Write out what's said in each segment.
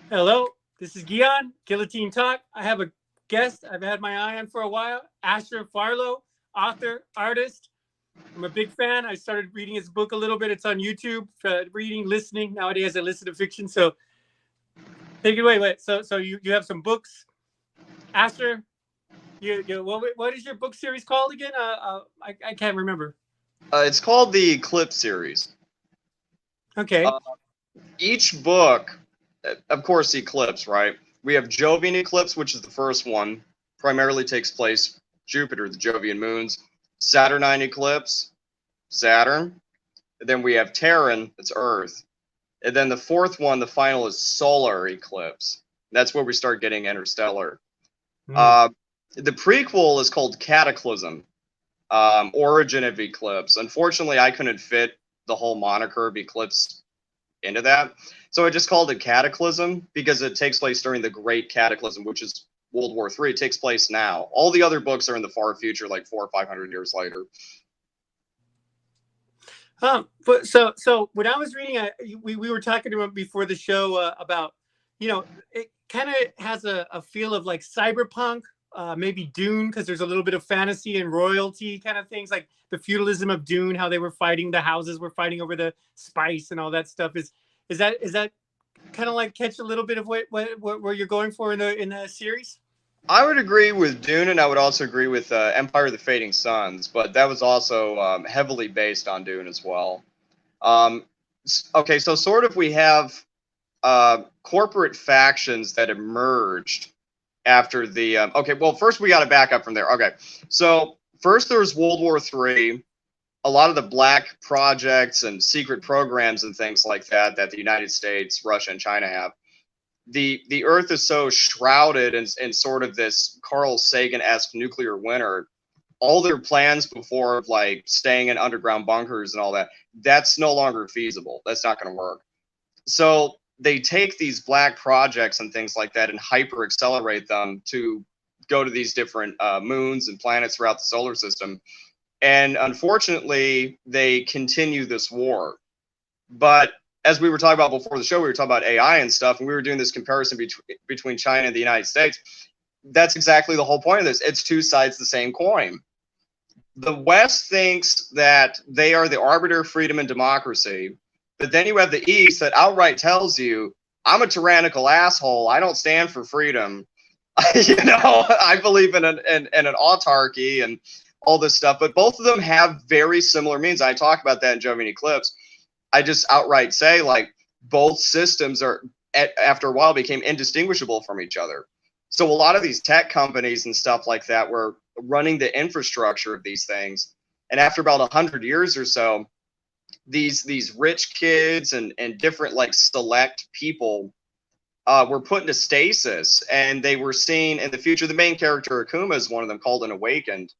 Hello, this is Guillotine Talk. I have a guest I've had my eye on for a while, Asher Farlow, author, artist. I'm a big fan. I started reading his book a little bit. It's on YouTube, reading, listening. Nowadays, I listen to fiction. So take it away. Wait, so you have some books, Asher. What is your book series called again? I can't remember. It's called the Eclipse series. Okay. Uh, each book, of course, Eclipse, right? We have Jovian Eclipse, which is the first one, primarily takes place Jupiter, the Jovian moons. Saturnine Eclipse, Saturn. And then we have Terran, that's Earth. And then the fourth one, the final, is Solar Eclipse. That's where we start getting interstellar. Mm. The prequel is called Cataclysm, Origin of Eclipse. Unfortunately, I couldn't fit the whole moniker of Eclipse into that. So I just called it Cataclysm because it takes place during the Great Cataclysm, which is World War III. It takes place now. All the other books are in the far future, like 400 or 500 years later. But so when I was reading, we were talking about before the show about, it kind of has a feel of like cyberpunk, maybe Dune, because there's a little bit of fantasy and royalty kind of things, like the feudalism of Dune, how they were fighting, the houses were fighting over the spice and all that stuff. Is that kind of like catch a little bit of what where you're going for in the series? I would agree with Dune, and I would also agree with Empire of the Fading Suns, but that was also heavily based on Dune as well. Um, okay, so sort of we have corporate factions that emerged after the. Okay, well, first we got to back up from there. Okay, so first there was World War III. A lot of the black projects and secret programs and things like that that the United States, Russia, and China have. The Earth is so shrouded in sort of this Carl Sagan-esque nuclear winter. All their plans before of like staying in underground bunkers and all that, that's no longer feasible. That's not going to work. So they take these black projects and things like that and hyper accelerate them to go to these different moons and planets throughout the solar system. And unfortunately, they continue this war. But as we were talking about before the show, we were talking about AI and stuff, and we were doing this comparison between China and the United States. That's exactly the whole point of this. It's two sides of the same coin. The West thinks that they are the arbiter of freedom and democracy, but then you have the East that outright tells you, I'm a tyrannical asshole. I don't stand for freedom. I believe in an autarky and all this stuff, but both of them have very similar means. I talk about that in Jovian Eclipse. I just outright say, like, both systems are, after a while, became indistinguishable from each other. So a lot of these tech companies and stuff like that were running the infrastructure of these things. And after about 100 years or so, these rich kids and different like select people were put into stasis, and they were seen in the future. The main character, Akuma, is one of them, called an Awakened.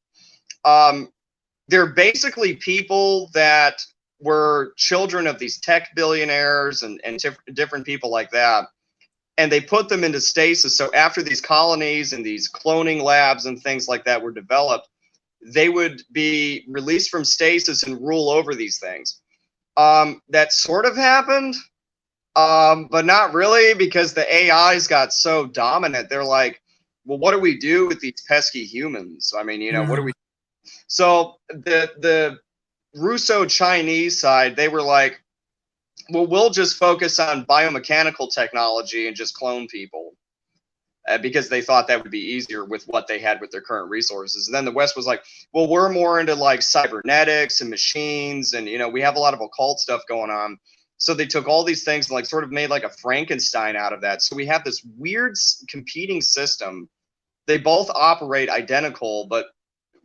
They're basically people that were children of these tech billionaires and different people like that. And they put them into stasis. So after these colonies and these cloning labs and things like that were developed, they would be released from stasis and rule over these things. That sort of happened, but not really, because the AIs got so dominant. They're like, well, what do we do with these pesky humans? I mean, what do we? So the Russo-Chinese side, they were like, well, we'll just focus on biomechanical technology and just clone people, because they thought that would be easier with what they had with their current resources. And then the West was like, well, we're more into like cybernetics and machines, and we have a lot of occult stuff going on. So they took all these things and like sort of made like a Frankenstein out of that. So we have this weird competing system. They both operate identical, but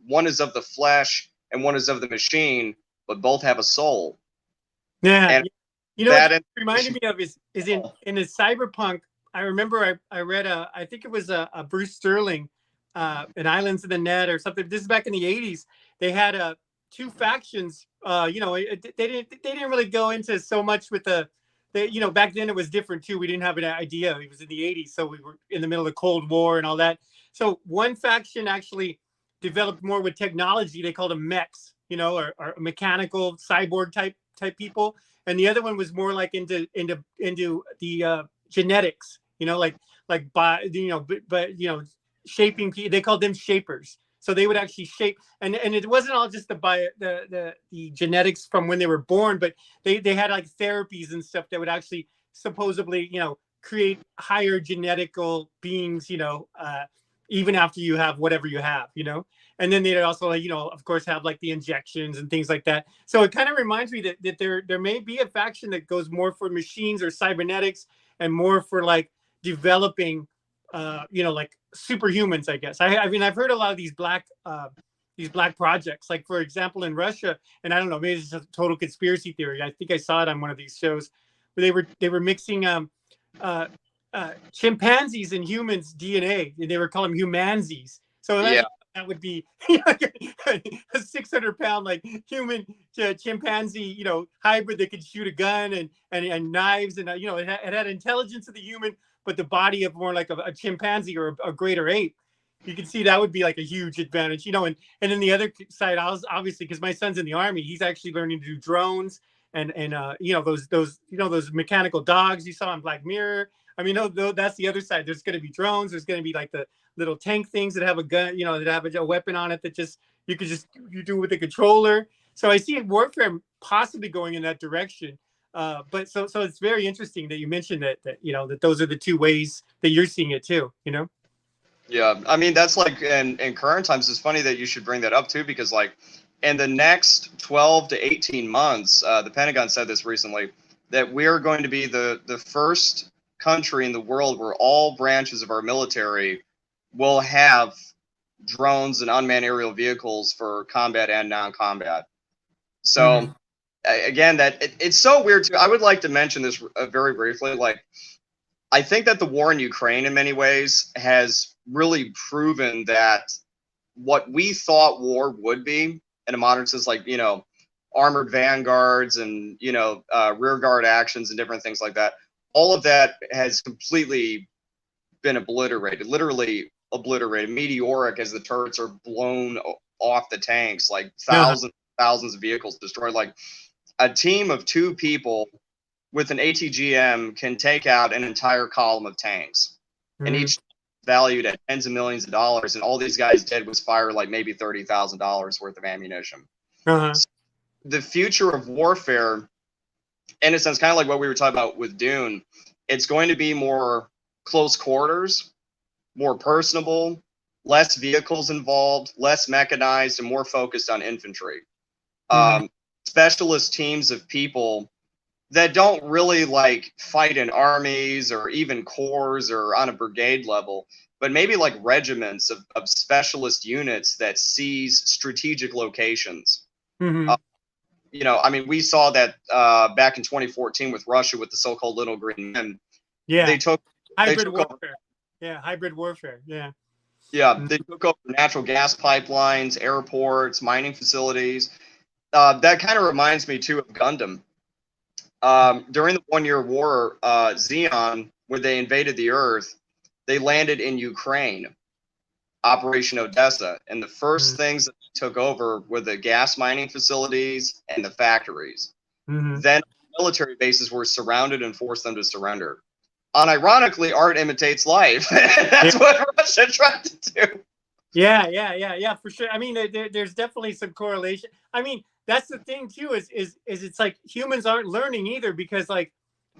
one is of the flesh and one is of the machine, but both have a soul. Yeah. And what it reminded me of is in the cyberpunk. I remember I read I think it was a Bruce Sterling, an Islands of the Net or something. This is back in the 80s. They had two factions. They didn't really go into so much with back then it was different too. We didn't have an idea. It was in the 80s, so we were in the middle of the Cold War and all that. So one faction actually developed more with technology. They called them mechs, or mechanical cyborg type people. And the other one was more like into the genetics by shaping people. They called them shapers. So they would actually shape, and it wasn't all just the genetics from when they were born, but they had like therapies and stuff that would actually supposedly create higher genetical beings, even after you have whatever you have, and then they'd also, of course, have like the injections and things like that. So it kind of reminds me that there may be a faction that goes more for machines or cybernetics and more for like developing, like superhumans, I guess. I mean, I've heard a lot of these black projects, like for example, in Russia, and I don't know, maybe it's just a total conspiracy theory. I think I saw it on one of these shows where they were mixing chimpanzees and humans DNA. They were calling them humanzees. So imagine that would be a 600-pound like human chimpanzee, hybrid that could shoot a gun and knives, and it had intelligence of the human, but the body of more like a chimpanzee or a greater ape. You can see that would be like a huge advantage, and then the other side, I was obviously, because my son's in the Army, he's actually learning to do drones and those mechanical dogs you saw in Black Mirror. I mean, that's the other side. There's going to be drones. There's going to be like the little tank things that have a gun, that have a weapon on it that you do with a controller. So I see warfare possibly going in that direction. But so it's very interesting that you mentioned that those are the two ways that you're seeing it too. Yeah, I mean, that's like in current times. It's funny that you should bring that up too, because like in the next 12 to 18 months, the Pentagon said this recently, that we're going to be the first country in the world where all branches of our military will have drones and unmanned aerial vehicles for combat and non-combat. So again, it's so weird too. I would like to mention this very briefly. Like, I think that the war in Ukraine in many ways has really proven that what we thought war would be in a modern sense, like, armored vanguards and, rear guard actions and different things like that, all of that has completely been obliterated, literally obliterated, meteoric, as the turrets are blown off the tanks, like thousands of vehicles destroyed. Like, a team of 2 people with an ATGM can take out an entire column of tanks, and each valued at tens of millions of dollars, and all these guys did was fire like maybe $30,000 worth of ammunition. So the future of warfare, in a sense, kind of like what we were talking about with Dune, it's going to be more close quarters, more personable, less vehicles involved, less mechanized, and more focused on infantry. Specialist teams of people that don't really like fight in armies or even corps or on a brigade level, but maybe like regiments of specialist units that seize strategic locations. I mean, we saw that back in 2014 with Russia with the so-called Little Green Men. Yeah, they took hybrid warfare. Yeah, hybrid warfare. Yeah. Yeah, they took over natural gas pipelines, airports, mining facilities. That kind of reminds me too of Gundam. During the 1-year war, Xeon, when they invaded the Earth, they landed in Ukraine, Operation Odessa, and the first things that they took over were the gas mining facilities and the factories. Then military bases were surrounded and forced them to surrender. Unironically, art imitates life. That's what Russia tried to do. Yeah, for sure. I mean, there's definitely some correlation. I mean, that's the thing too, is it's like humans aren't learning either, because like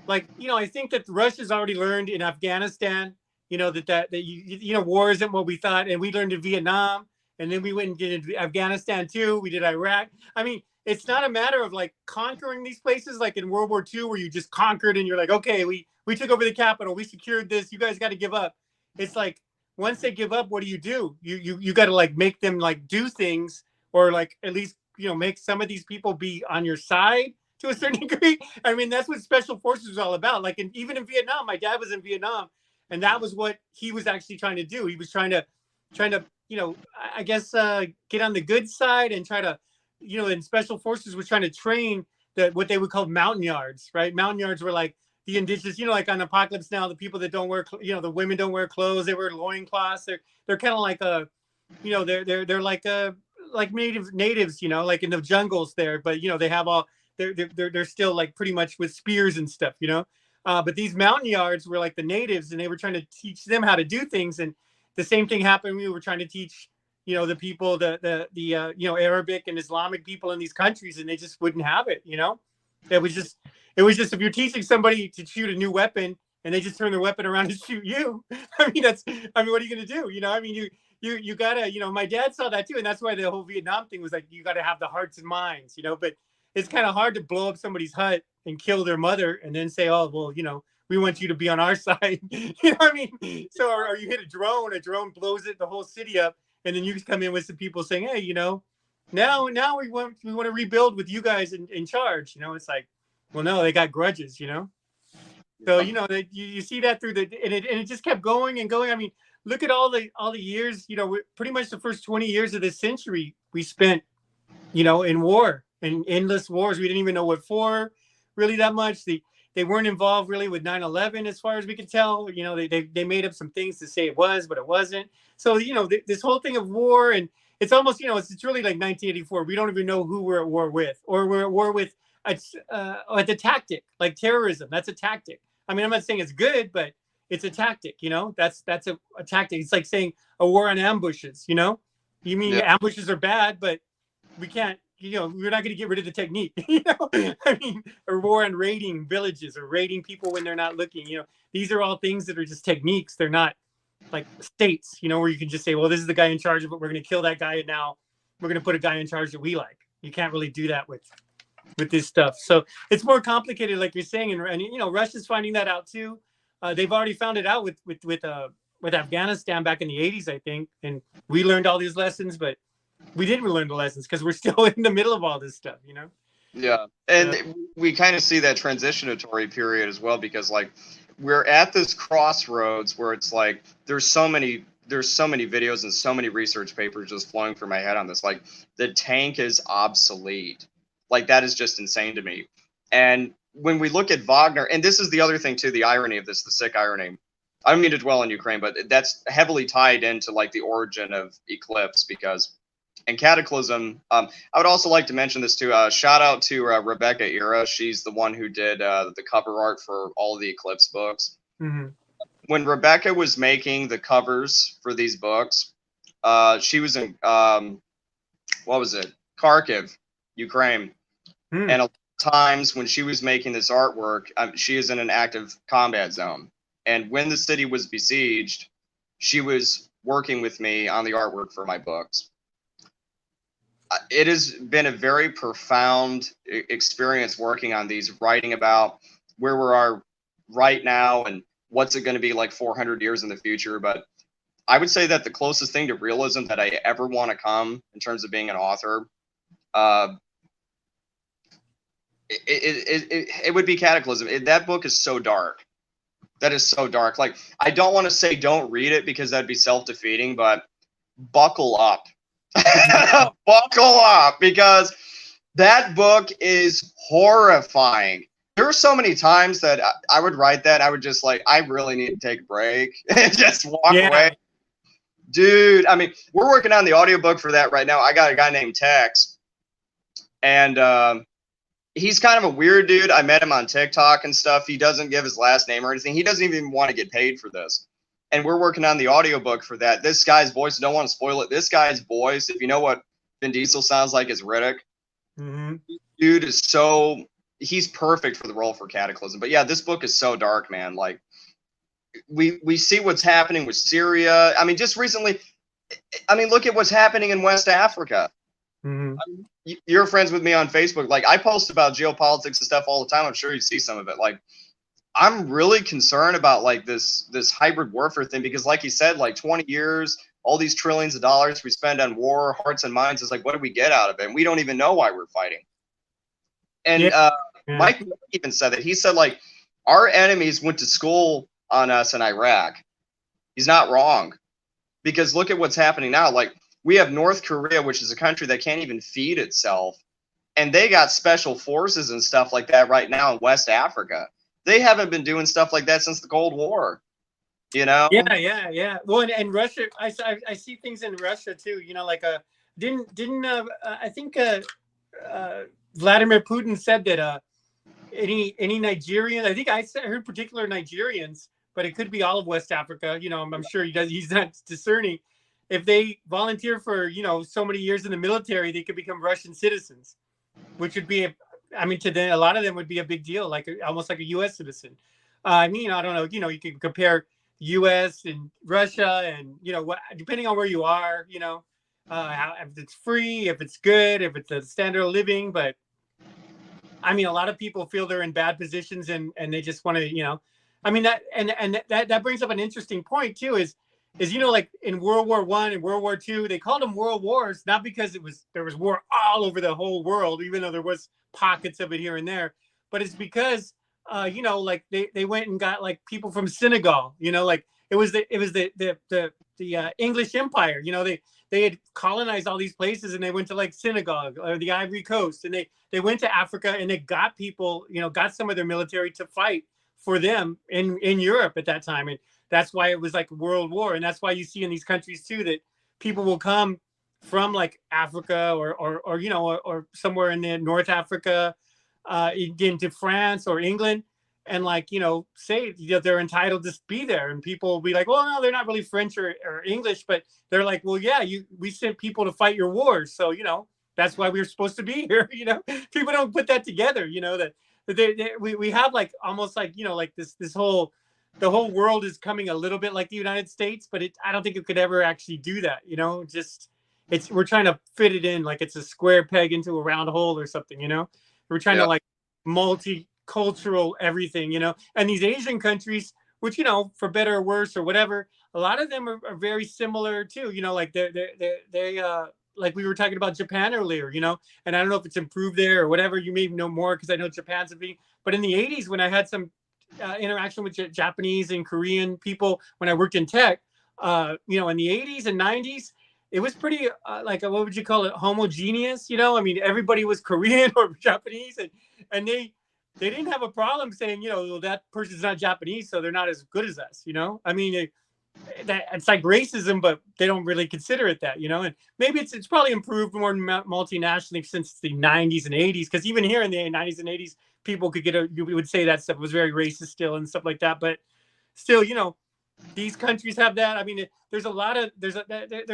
I think that Russia's already learned in Afghanistan, that war isn't what we thought, and we learned in Vietnam, and then we went and did Afghanistan too. We did Iraq. I mean, it's not a matter of like conquering these places like in World War II, where you just conquered and you're like, okay, we took over the capital, we secured this, you guys got to give up. It's like, once they give up, what do? You got to like make them like do things, or like at least make some of these people be on your side to a certain degree. I mean, that's what special forces was all about. Like, even in Vietnam, my dad was in Vietnam, and that was what he was actually trying to do. He was trying to I guess get on the good side and try to, and special forces was trying to train what they would call mountain yards, right? Mountain yards were like the indigenous, like on Apocalypse Now, the people that don't wear, the women don't wear clothes, they wear loincloths. They're kind of like they're like natives, like in the jungles there, but they have all, they're still like pretty much with spears and stuff, But these mountain yards were like the natives, and they were trying to teach them how to do things. And the same thing happened. We were trying to teach, the people, the Arabic and Islamic people in these countries, and they just wouldn't have it. It was just if you're teaching somebody to shoot a new weapon and they just turn their weapon around and shoot you. What are you going to do? You gotta, my dad saw that too. And that's why the whole Vietnam thing was like, you got to have the hearts and minds, but it's kind of hard to blow up somebody's hut and kill their mother and then say, oh, well, we want you to be on our side. So, or you hit a drone blows the whole city up. And then you just come in with some people saying, hey, now we want to rebuild with you guys in charge. It's like, well, no, they got grudges, So, you see that through and it just kept going and going. Look at all the years, pretty much the first 20 years of this century we spent, in war and endless wars. We didn't even know what for really that much. They weren't involved really with 9/11 as far as we could tell. They made up some things to say it was, but it wasn't. So, this whole thing of war, and it's almost, it's really like 1984. We don't even know who we're at war with, or we're at war with the tactic, like terrorism. That's a tactic. I'm not saying it's good, but it's a tactic, that's a tactic. It's like saying a war on ambushes, ambushes are bad, but we can't, we're not going to get rid of the technique, or war on raiding villages or raiding people when they're not looking, these are all things that are just techniques. They're not like states, where you can just say, well, this is the guy in charge of it. We're going to kill that guy. And now we're going to put a guy in charge that we like. You can't really do that with this stuff. So it's more complicated, like you're saying. And Russia's finding that out too. They've already found it out with Afghanistan back in the 80s, I think. And we learned all these lessons, but we didn't learn the lessons because we're still in the middle of all this stuff, Yeah. And we kind of see that transitionatory period as well, because like we're at this crossroads where it's like there's so many videos and so many research papers just flowing through my head on this. Like the tank is obsolete. Like that is just insane to me. And when we look at Wagner, and this is the other thing too, the irony of this, the sick irony. I don't mean to dwell on Ukraine, but that's heavily tied into like the origin of Eclipse, because and Cataclysm. I would also like to mention this too. Shout out to Rebecca Ira. She's the one who did the cover art for all of the Eclipse books. Mm-hmm. When Rebecca was making the covers for these books, she was in what was it? Kharkiv, Ukraine. And a lot of times when she was making this artwork, she is in an active combat zone. And when the city was besieged, she was working with me on the artwork for my books. It has been a very profound experience working on these, writing about where we are right now and what's it going to be like 400 years in the future. But I would say that the closest thing to realism that I ever want to come in terms of being an author, it would be Cataclysm. That book is so dark. That is so dark. Like, I don't want to say don't read it because that'd be self-defeating, but buckle up. Buckle up, because that book is horrifying. There are so many times that I would write that. I would just like, I really need to take a break and just walk away. Dude, we're working on the audiobook for that right now. I got a guy named Tex, and he's kind of a weird dude. I met him on TikTok and stuff. He doesn't give his last name or anything. He doesn't even want to get paid for this. And we're working on the audiobook for that. This guy's voice, don't want to spoil it. This guy's voice, if you know what Vin Diesel sounds like, is Riddick. Mm-hmm. Dude is he's perfect for the role for Cataclysm. But yeah, this book is so dark, man. Like we see what's happening with Syria. Just recently, look at what's happening in West Africa. Mm-hmm. You're friends with me on Facebook. Like, I post about geopolitics and stuff all the time. I'm sure you see some of it. Like, I'm really concerned about like this hybrid warfare thing, because like you said, like 20 years, all these trillions of dollars we spend on war, hearts and minds, is like, what do we get out of it? And we don't even know why we're fighting. And Mike even said that. He said, like, our enemies went to school on us in Iraq. He's not wrong, because look at what's happening now. Like, we have North Korea, which is a country that can't even feed itself, and they got special forces and stuff like that right now in West Africa. They haven't been doing stuff like that since the Cold War, Yeah. Well, and Russia, I see things in Russia too. Like didn't I think Vladimir Putin said that any Nigerian. I think I heard particular Nigerians, but it could be all of West Africa. You know, I'm sure he's not discerning. If they volunteer for, you know, so many years in the military, they could become Russian citizens, which would be, I mean, to them, a lot of them would be a big deal, like almost like a U.S. citizen. I mean, I don't know, you know, you can compare U.S. and Russia, and you know, what, depending on where you are, you know, if it's free, if it's good, if it's a standard of living. But I mean, a lot of people feel they're in bad positions, and they just want to, you know, I mean that, and that brings up an interesting point too. Is you know, like in World War I and World War II, they called them world wars not because there was war all over the whole world, even though there was pockets of it here and there, but it's because you know, like they went and got like people from Senegal, you know, like it was the English Empire, you know, they had colonized all these places, and they went to like Senegal or the Ivory Coast, and they went to Africa, and they got people, you know, got some of their military to fight for them in Europe at that time. And that's why it was like world war. And that's why you see in these countries too that people will come from like Africa or you know, or somewhere in the North Africa, into France or England, and like, you know, say they're entitled to be there, and people will be like, well, no, they're not really French or English, but they're like, well, yeah, we sent people to fight your wars, so you know, that's why we were supposed to be here. You know, people don't put that together, you know, that we have like almost like, you know, like this whole, the whole world is coming a little bit like the United States, but I don't think it could ever actually do that, you know. Just we're trying to fit it in like it's a square peg into a round hole or something, you know. We're trying to like multicultural everything, you know. And these Asian countries, which, you know, for better or worse or whatever, a lot of them are very similar too, you know, like they like we were talking about Japan earlier, you know, and I don't know if it's improved there or whatever. You may know more because I know Japan's a big, but in the 80s when I had some interaction with Japanese and Korean people when I worked in tech, you know, in the 80s and 90s, it was pretty like what would you call it, homogeneous, you know. I mean, everybody was Korean or Japanese, and they didn't have a problem saying, you know, well, that person's not Japanese, so they're not as good as us, you know. I mean, it's like racism, but they don't really consider it that, you know. And maybe it's probably improved more multinationally since the 90s and 80s, because even here in the 90s and 80s, people could you would say that stuff was very racist still and stuff like that. But still, you know, these countries have that. I mean, there's a lot of there's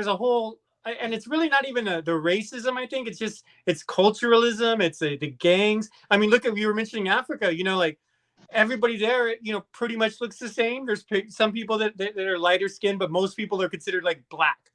a whole, and it's really not even the racism. I think it's just it's culturalism. It's the gangs. I mean, look at, you were mentioning Africa. You know, like everybody there, you know, pretty much looks the same. There's some people that are lighter skinned, but most people are considered like black.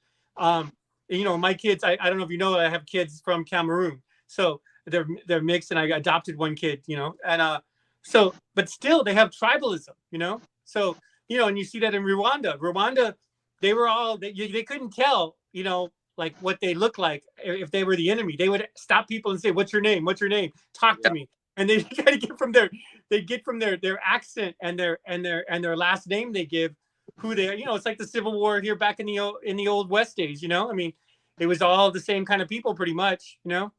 You know, my kids, I don't know if you know, I have kids from Cameroon, so they're mixed, and I adopted one kid, you know, and so, but still they have tribalism, you know. So, you know, and you see that in Rwanda, they were all they couldn't tell, you know, like what they look like if they were the enemy. They would stop people and say, "What's your name? What's your name? Talk to me." And they try to get from their accent and their last name they give who they are. You know, it's like the Civil War here back in the old West days. You know, I mean, it was all the same kind of people pretty much. You know.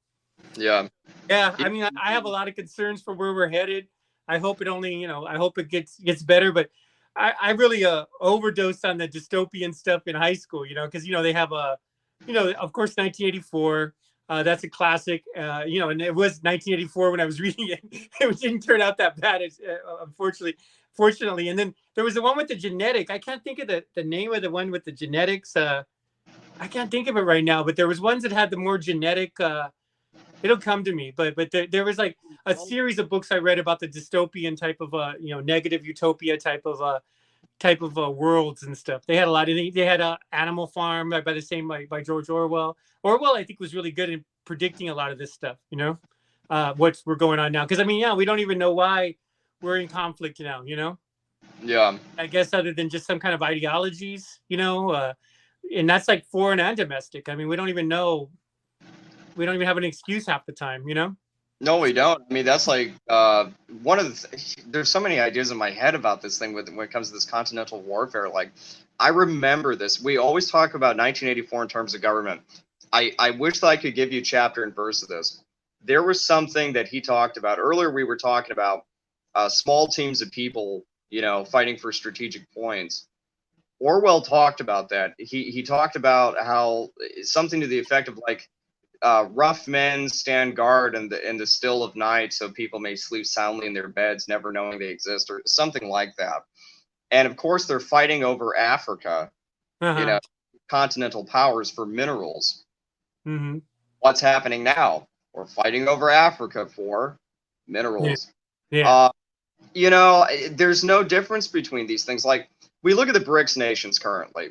Yeah. Yeah. I mean, I have a lot of concerns for where we're headed. I hope it only, you know, I hope it gets better. But I really overdosed on the dystopian stuff in high school. You know, because you know they have you know, of course, 1984. That's a classic, you know, and it was 1984 when I was reading it. It didn't turn out that bad, fortunately. And then there was the one with the genetic. I can't think of the name of the one with the genetics. I can't think of it right now, but there was ones that had the more genetic. It'll come to me, but there was like a series of books I read about the dystopian type of you know, negative utopia type of worlds and stuff. They had a lot of, they had Animal Farm by the same by George Orwell. Orwell, I think, was really good in predicting a lot of this stuff, you know, what's we're going on now. Because I mean, yeah, we don't even know why we're in conflict now, you know. Yeah. I guess other than just some kind of ideologies, you know, and that's like foreign and domestic. I mean, we don't even know. We don't even have an excuse half the time, you know. No, we don't. I mean, that's like one of there's so many ideas in my head about this thing when it comes to this continental warfare. Like, I remember this. We always talk about 1984 in terms of government. I wish that I could give you chapter and verse of this. There was something that he talked about earlier. We were talking about small teams of people, you know, fighting for strategic points. Orwell talked about that. He talked about how something to the effect of like rough men stand guard in the still of night so people may sleep soundly in their beds, never knowing they exist, or something like that. And of course, they're fighting over Africa, you Uh-huh. know, continental powers for minerals. Mm-hmm. What's happening now? We're fighting over Africa for Yeah. minerals. Yeah. Uh, you know, there's no difference between these things. Like, we look at the BRICS nations currently: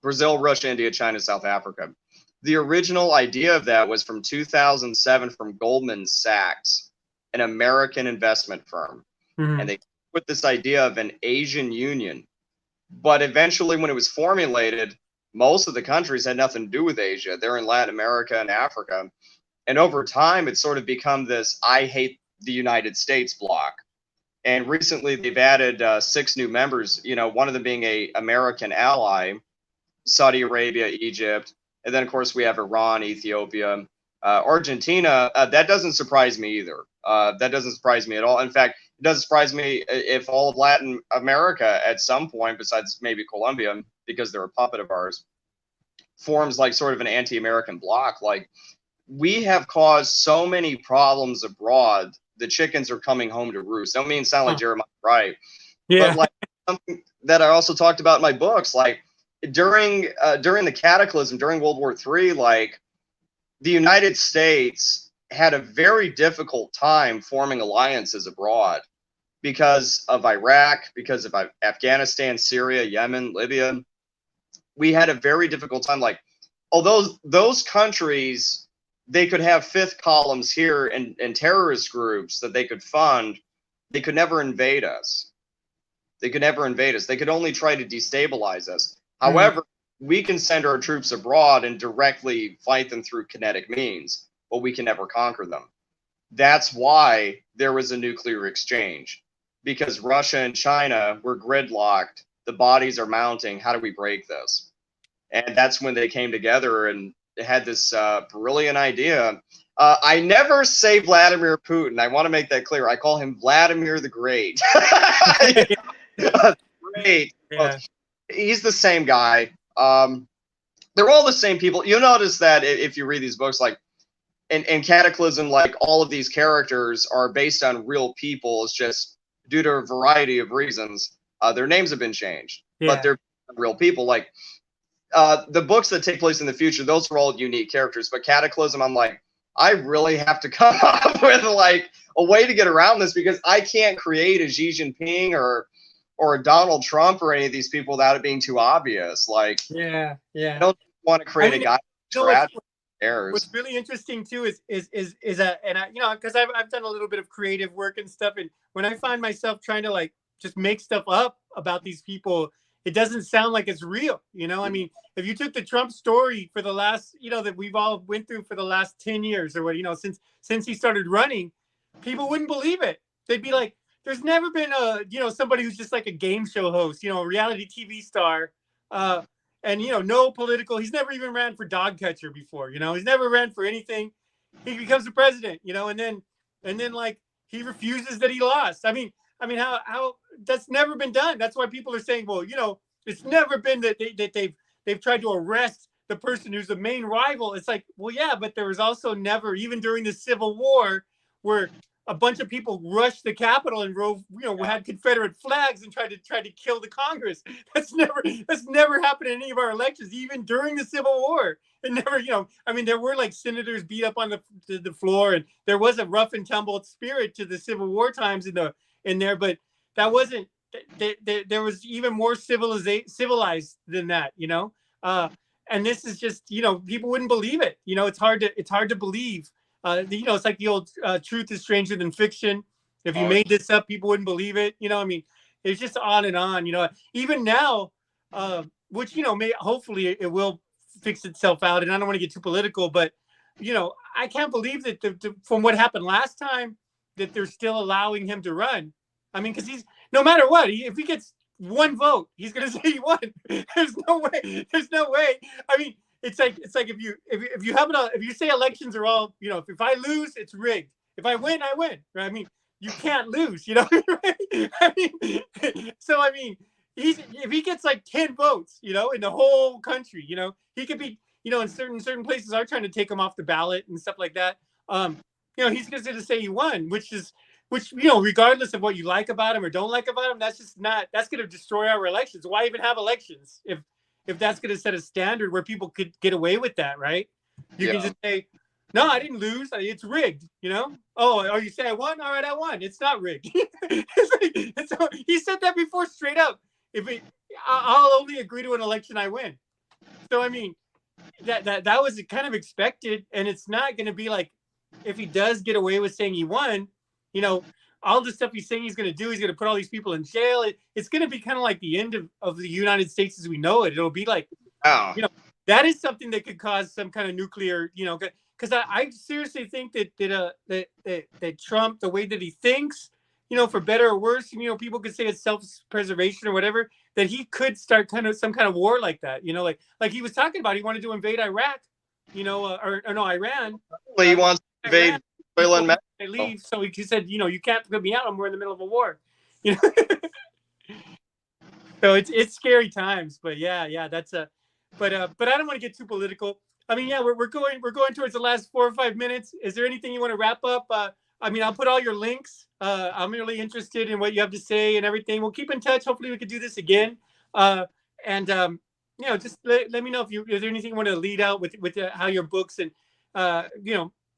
Brazil, Russia, India, China, South Africa. The original idea of that was from 2007 from Goldman Sachs, an American investment firm. Mm-hmm. And they put this idea of an Asian Union. But eventually, when it was formulated, most of the countries had nothing to do with Asia. They're in Latin America and Africa. And over time, it's sort of become this I hate the United States bloc. And recently, they've added 6 new members, you know, one of them being a American ally: Saudi Arabia, Egypt, and then of course we have Iran, Ethiopia, Argentina. That doesn't surprise me either. That doesn't surprise me at all. In fact, it doesn't surprise me if all of Latin America at some point, besides maybe Colombia, because they're a puppet of ours, forms like sort of an anti-American bloc. Like, we have caused so many problems abroad. The chickens are coming home to roost. Don't mean to sound like Huh. Jeremiah Wright, but Yeah. like something that I also talked about in my books, like during the Cataclysm, during World War III, like, the United States had a very difficult time forming alliances abroad because of Iraq, because of Afghanistan, Syria, Yemen, Libya. We had a very difficult time. Like, although those countries, they could have fifth columns here and terrorist groups that they could fund, they could never invade us. They could never invade us. They could only try to destabilize us. Mm-hmm. However, we can send our troops abroad and directly fight them through kinetic means, but we can never conquer them. That's why there was a nuclear exchange, because Russia and China were gridlocked. The bodies are mounting. How do we break this? And that's when they came together and had this brilliant idea. I never say Vladimir Putin. I want to make that clear. I call him Vladimir the Great. Great. Well, Yeah. he's the same guy. They're all the same people. You notice that if you read these books, like in Cataclysm, like, all of these characters are based on real people. It's just due to a variety of reasons. Their names have been changed, but Yeah. they're real people. Like, the books that take place in the future, those are all unique characters. But Cataclysm, I'm like, I really have to come up with like a way to get around this, because I can't create a Xi Jinping or a Donald Trump or any of these people without it being too obvious. Like, Yeah. I Yeah. don't want to I create a mean, guy you know what's tragic errors. really interesting too is that, and I, you know, because I've done a little bit of creative work and stuff, and when I find myself trying to like just make stuff up about these people, it doesn't sound like it's real. You know, I mean, if you took the Trump story for the last, you know, that we've all went through for the last 10 years or what, you know, since he started running, people wouldn't believe it. They'd be like, there's never been a, you know, somebody who's just like a game show host, you know, a reality TV star, uh, and, you know, no political. He's never even ran for dog catcher before. You know, he's never ran for anything. He becomes the president. You know, and then like he refuses that he lost. I mean, how that's never been done. That's why people are saying, well, you know, it's never been that they've tried to arrest the person who's the main rival. It's like, well, yeah, but there was also never, even during the Civil War, where a bunch of people rushed the Capitol and drove, you know, had Confederate flags and tried to kill the Congress. That's never happened in any of our elections, even during the Civil War. It never, you know, I mean, there were like senators beat up on the floor, and there was a rough and tumble spirit to the Civil War times in there, but that wasn't. There was even more civilized than that, you know. And this is just, you know, people wouldn't believe it. You know, it's hard to believe. You know, it's like the old truth is stranger than fiction. If you Oh, made this up, people wouldn't believe it. You know, I mean, it's just on and on. You know, even now, which, you know, may hopefully it will fix itself out. And I don't want to get too political, but, you know, I can't believe that from what happened last time, that they're still allowing him to run. I mean, because he's, no matter what, if he gets one vote, he's going to say he won. There's no way. There's no way. I mean, it's like if you have it, if you say elections are all, you know, if I lose, it's rigged. If I win, I win. Right? I mean, you can't lose. You know. I mean, so I mean, if he gets like 10 votes, you know, in the whole country, you know, he could be in certain places are trying to take him off the ballot and stuff like that. He's going to say he won, which regardless of what you like about him or don't like about him, that's going to destroy our elections. Why even have elections if that's going to set a standard where people could get away with that, right? You can just say, no, I didn't lose. It's rigged, Oh, you say I won? All right, I won. It's not rigged. He said that before straight up. I'll only agree to an election I win. So, I mean, that was kind of expected. And it's not going to be like, if he does get away with saying he won, all the stuff he's saying he's going to do, he's going to put all these people in jail. It's going to be kind of like the end of the United States as we know it. It'll be like, that is something that could cause some kind of nuclear, because I seriously think that Trump, the way that he thinks, for better or worse, people could say it's self-preservation or whatever, that he could start some kind of war like that, like he was talking about. He wanted to invade Iraq, or no, Iran. He wants to invade Venezuela and Mexico. They leave, so he said, you can't put me out. We're in the middle of a war, So it's scary times, but yeah, that's but I don't want to get too political. I mean, yeah, we're going towards the last 4 or 5 minutes. Is there anything you want to wrap up? I mean, I'll put all your links. I'm really interested in what you have to say and everything. We'll keep in touch. Hopefully we could do this again. Just let me know is there anything you want to lead out with how your books and,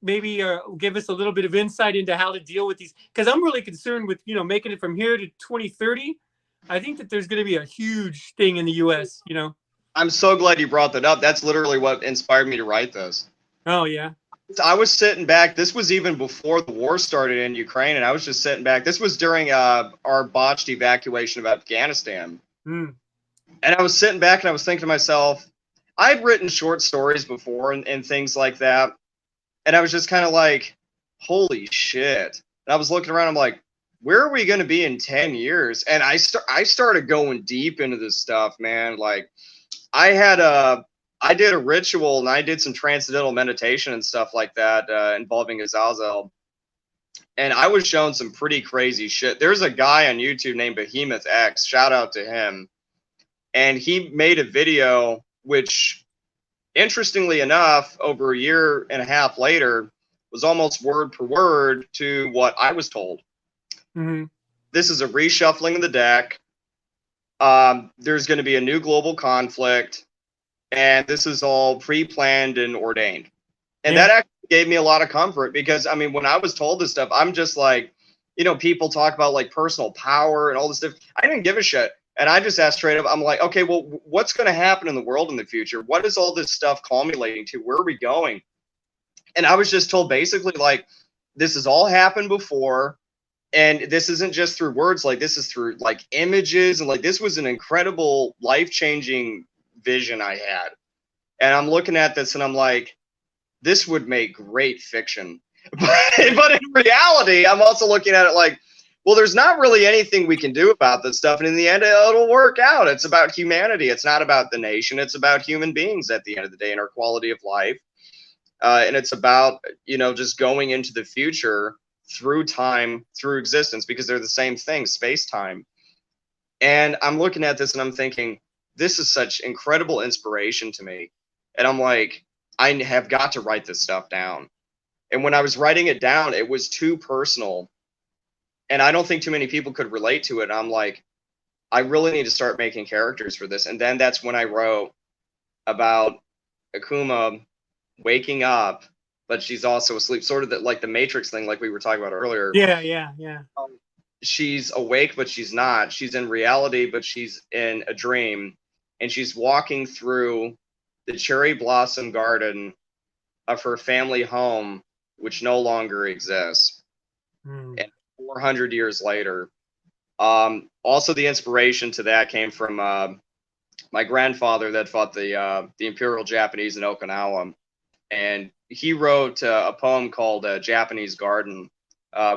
maybe give us a little bit of insight into how to deal with these. Because I'm really concerned with, making it from here to 2030. I think that there's going to be a huge thing in the U.S., I'm so glad you brought that up. That's literally what inspired me to write this. Oh, yeah. I was sitting back. This was even before the war started in Ukraine, and I was just sitting back. This was during our botched evacuation of Afghanistan. And I was sitting back, and I was thinking to myself, I'd written short stories before and things like that. And I was just kind of like, holy shit. And I was looking around. I'm like, where are we going to be in 10 years? And I started going deep into this stuff, man. Like, I did a ritual and I did some transcendental meditation and stuff like that involving Azazel. And I was shown some pretty crazy shit. There's a guy on YouTube named Behemoth X. Shout out to him. And he made a video, which, interestingly enough, over a year and a half later, was almost word per word to what I was told. Mm-hmm. This is a reshuffling of the deck. There's going to be a new global conflict, and this is all pre-planned and ordained. And that actually gave me a lot of comfort because, I mean, when I was told this stuff, I'm just like, people talk about like personal power and all this stuff. I didn't give a shit. And I just asked straight up, I'm like, okay, well, what's going to happen in the world in the future? What is all this stuff culminating to? Where are we going? And I was just told basically like, this has all happened before. And this isn't just through words, like this is through like images. And like, this was an incredible life-changing vision I had. And I'm looking at this and I'm like, this would make great fiction. But in reality, I'm also looking at it like, well, there's not really anything we can do about this stuff. And in the end, it'll work out. It's about humanity. It's not about the nation. It's about human beings at the end of the day and our quality of life. And it's about, just going into the future through time, through existence, because they're the same thing, space-time. And I'm looking at this and I'm thinking, this is such incredible inspiration to me. And I'm like, I have got to write this stuff down. And when I was writing it down, it was too personal. And I don't think too many people could relate to it. I'm like, I really need to start making characters for this. And then that's when I wrote about Akuma waking up, but she's also asleep. Sort of like the Matrix thing, like we were talking about earlier. Yeah. She's awake, but she's not. She's in reality, but she's in a dream. And she's walking through the cherry blossom garden of her family home, which no longer exists. And 400 years later. Also, the inspiration to that came from my grandfather that fought the Imperial Japanese in Okinawa. And he wrote a poem called Japanese Garden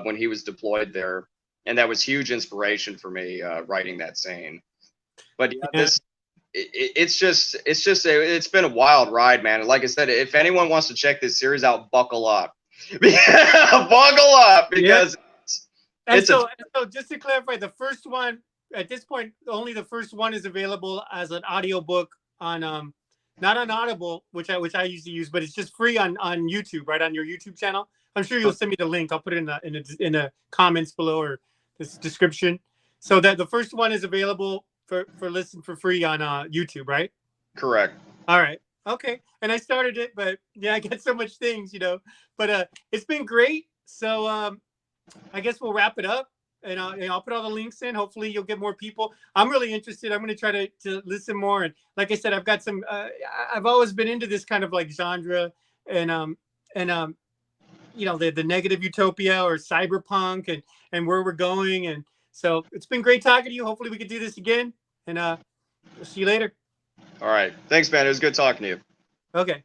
when he was deployed there. And that was huge inspiration for me writing that scene. But yeah, it's been a wild ride, man. And like I said, if anyone wants to check this series out, buckle up. Buckle up because so just to clarify, the first one at this point, only the first one is available as an audiobook on not on Audible, which I usually use, but it's just free on YouTube, right on your YouTube channel. I'm sure you'll send me the link. I'll put it in the comments below or this description. So that the first one is available for listen for free on YouTube, right? Correct. All right. Okay. And I started it, but yeah, I got so much things, But it's been great. So I guess we'll wrap it up, and I'll put all the links in. Hopefully, you'll get more people. I'm really interested. I'm going to try to listen more. And like I said, I've got some. I've always been into this kind of like genre, and the negative utopia or cyberpunk and where we're going. And so it's been great talking to you. Hopefully, we can do this again. And we'll see you later. All right. Thanks, man. It was good talking to you. Okay.